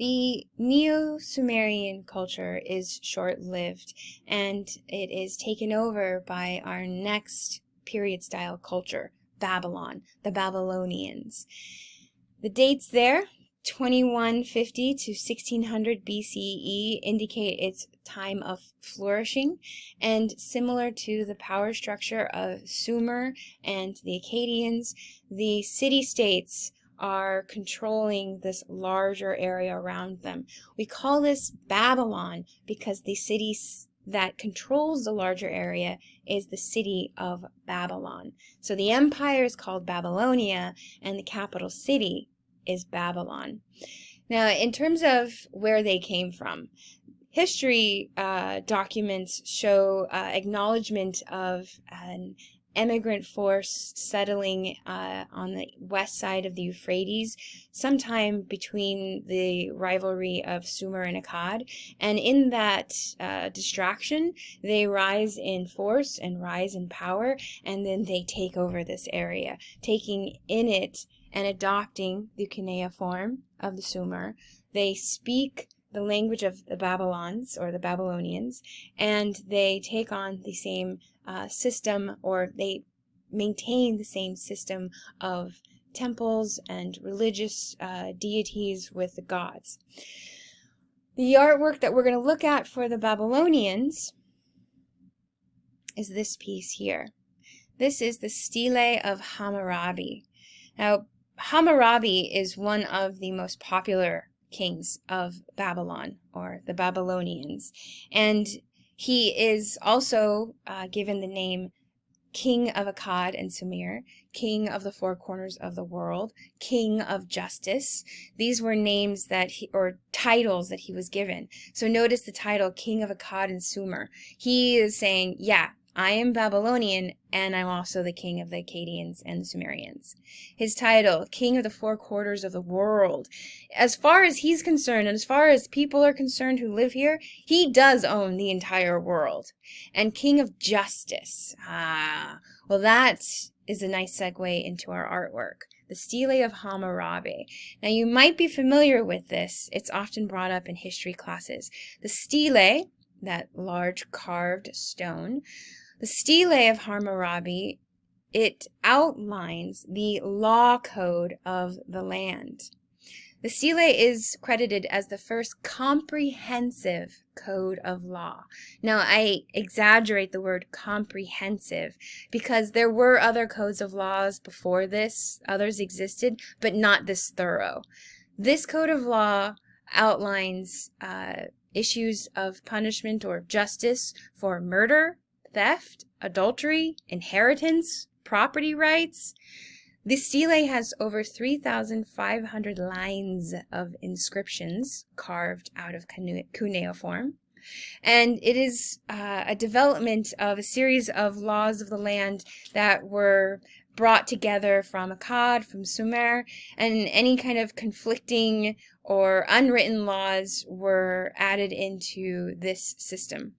The Neo-Sumerian culture is short-lived, and it is taken over by our next period-style culture, Babylon, the Babylonians. The dates there, 2150 to 1600 BCE, indicate its time of flourishing, and similar to the power structure of Sumer and the Akkadians, the city-states are controlling this larger area around them. We call this Babylon because the city that controls the larger area is the city of Babylon. So the empire is called Babylonia, and the capital city is Babylon. Now, in terms of where they came from, history documents show acknowledgement of an immigrant force settling on the west side of the Euphrates sometime between the rivalry of Sumer and Akkad, and in that distraction they rise in force and rise in power, and then they take over this area, taking in it and adopting the cuneiform of the Sumer. They speak the language of the Babylons, or the Babylonians, and they take on the same system, or they maintain the same system of temples and religious deities with the gods. The artwork that we're going to look at for the Babylonians is this piece here. This is the Stele of Hammurabi. Now, Hammurabi is one of the most popular kings of Babylon, or the Babylonians, and he is also given the name King of Akkad and Sumer, King of the Four Corners of the World, King of Justice. These were names that or titles that he was given. So notice the title, King of Akkad and Sumer. He is saying, yeah, I am Babylonian, and I'm also the king of the Akkadians and the Sumerians. His title, King of the Four Quarters of the World. As far as he's concerned, and as far as people are concerned who live here, he does own the entire world. And King of Justice. Well, that is a nice segue into our artwork. The Stele of Hammurabi. Now, you might be familiar with this. It's often brought up in history classes. The stele, that large carved stone, the Stele of Hammurabi, it outlines the law code of the land. The stele is credited as the first comprehensive code of law. Now, I exaggerate the word comprehensive because there were other codes of laws before this. Others existed, but not this thorough. This code of law outlines issues of punishment or justice for murder, theft, adultery, inheritance, property rights. The stele has over 3,500 lines of inscriptions carved out of cuneiform, and it is a development of a series of laws of the land that were brought together from Akkad, from Sumer, and any kind of conflicting or unwritten laws were added into this system.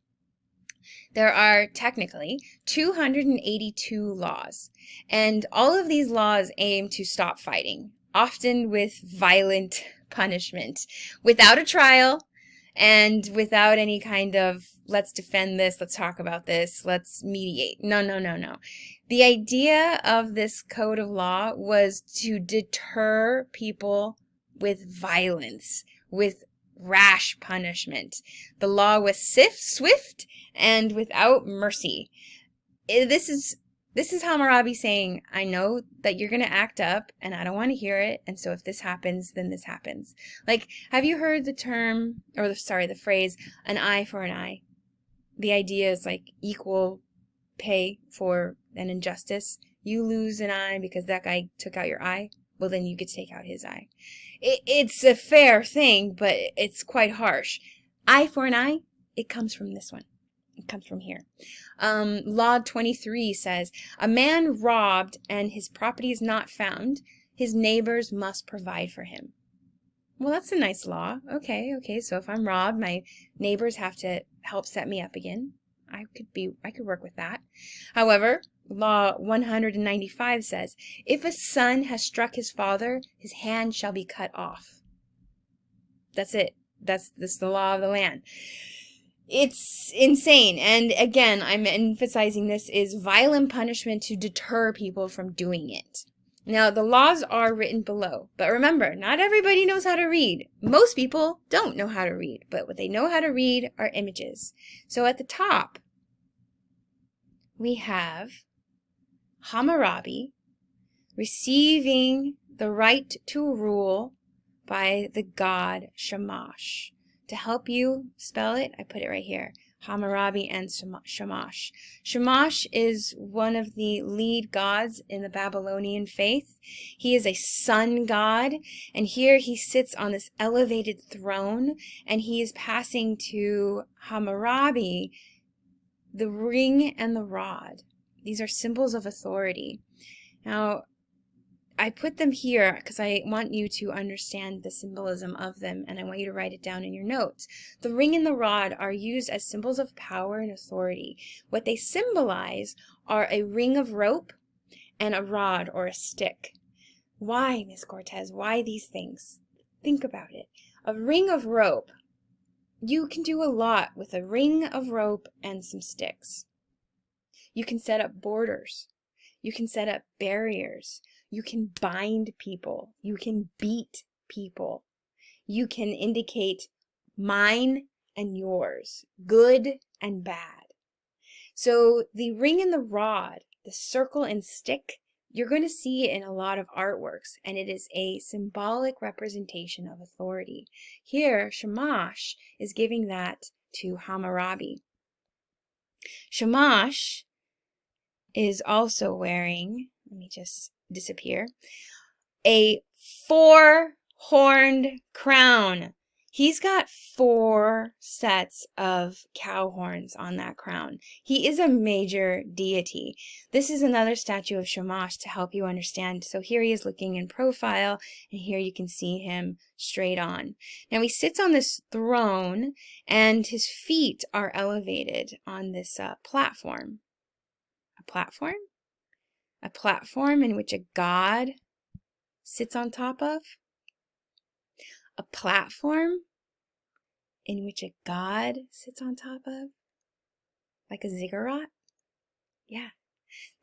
There are technically 282 laws, and all of these laws aim to stop fighting, often with violent punishment, without a trial, and without any kind of, let's defend this, let's talk about this, let's mediate. No. The idea of this code of law was to deter people with violence, with rash punishment. The law was swift and without mercy. This is Hammurabi saying, I know that you're going to act up and I don't want to hear it, and so if this happens, then this happens. Like, have you heard the term, or the phrase, an eye for an eye? The idea is like equal pay for an injustice. You lose an eye because that guy took out your eye, well then you get to take out his eye. It's a fair thing, but it's quite harsh. Eye for an eye, it comes from this one. It comes from here. Law 23 says, a man robbed and his property is not found, his neighbors must provide for him. Well, that's a nice law. Okay, so if I'm robbed, my neighbors have to help set me up again. I could work with that. However, Law 195 says, if a son has struck his father, his hand shall be cut off. That's it. That's the law of the land. It's insane. And again, I'm emphasizing this is violent punishment to deter people from doing it. Now, the laws are written below, but remember, not everybody knows how to read. Most people don't know how to read, but what they know how to read are images. So at the top, we have Hammurabi receiving the right to rule by the god Shamash. To help you spell it, I put it right here. Hammurabi and Shamash. Shamash is one of the lead gods in the Babylonian faith. He is a sun god, and here he sits on this elevated throne, and he is passing to Hammurabi the ring and the rod. These are symbols of authority. Now, I put them here because I want you to understand the symbolism of them, and I want you to write it down in your notes. The ring and the rod are used as symbols of power and authority. What they symbolize are a ring of rope and a rod or a stick. Why, Miss Cortez? Why these things? Think about it. A ring of rope. You can do a lot with a ring of rope and some sticks. You can set up borders. You can set up barriers. You can bind people. You can beat people. You can indicate mine and yours, good and bad. So the ring and the rod, the circle and stick, you're going to see it in a lot of artworks, and it is a symbolic representation of authority. Here, Shamash is giving that to Hammurabi. Shamash is also wearing, let me just disappear, a 4-horned crown. He's got 4 sets of cow horns on that crown. He is a major deity. This is another statue of Shamash to help you understand. So here he is looking in profile, and here you can see him straight on. Now he sits on this throne, and his feet are elevated on this platform. A platform? A platform in which a god sits on top of? A platform in which a god sits on top of? Like a ziggurat? Yeah.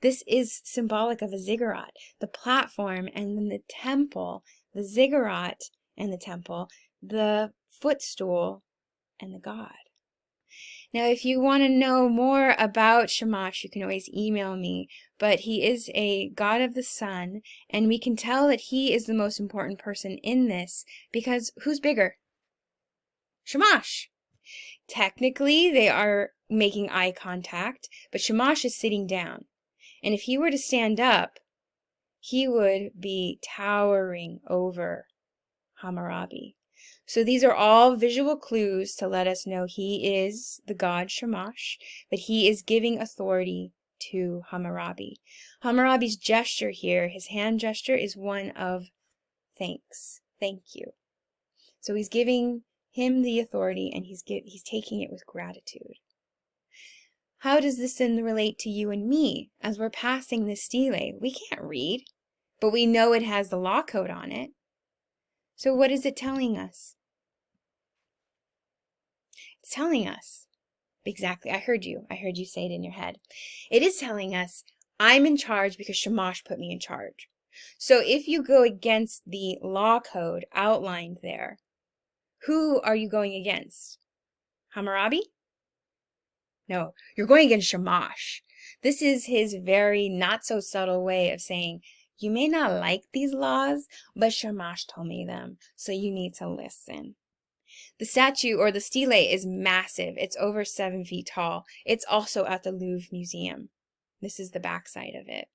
This is symbolic of a ziggurat. The platform and then the temple, the ziggurat and the temple, the footstool and the god. Now, if you want to know more about Shamash, you can always email me, but he is a god of the sun, and we can tell that he is the most important person in this, because who's bigger? Shamash. Technically, they are making eye contact, but Shamash is sitting down, and if he were to stand up, he would be towering over Hammurabi. So these are all visual clues to let us know he is the god Shamash, but he is giving authority to Hammurabi. Hammurabi's gesture here, his hand gesture, is one of thanks. Thank you. So he's giving him the authority, and he's taking it with gratitude. How does this then relate to you and me as we're passing this stele? We can't read, but we know it has the law code on it. So what is it telling us? It's telling us, exactly, I heard you say it in your head. It is telling us, I'm in charge because Shamash put me in charge. So if you go against the law code outlined there, who are you going against? Hammurabi? No, you're going against Shamash. This is his very not so subtle way of saying, you may not like these laws, but Shamash told me them, so you need to listen. The statue, or the stele, is massive. It's over 7 feet tall. It's also at the Louvre Museum. This is the backside of it.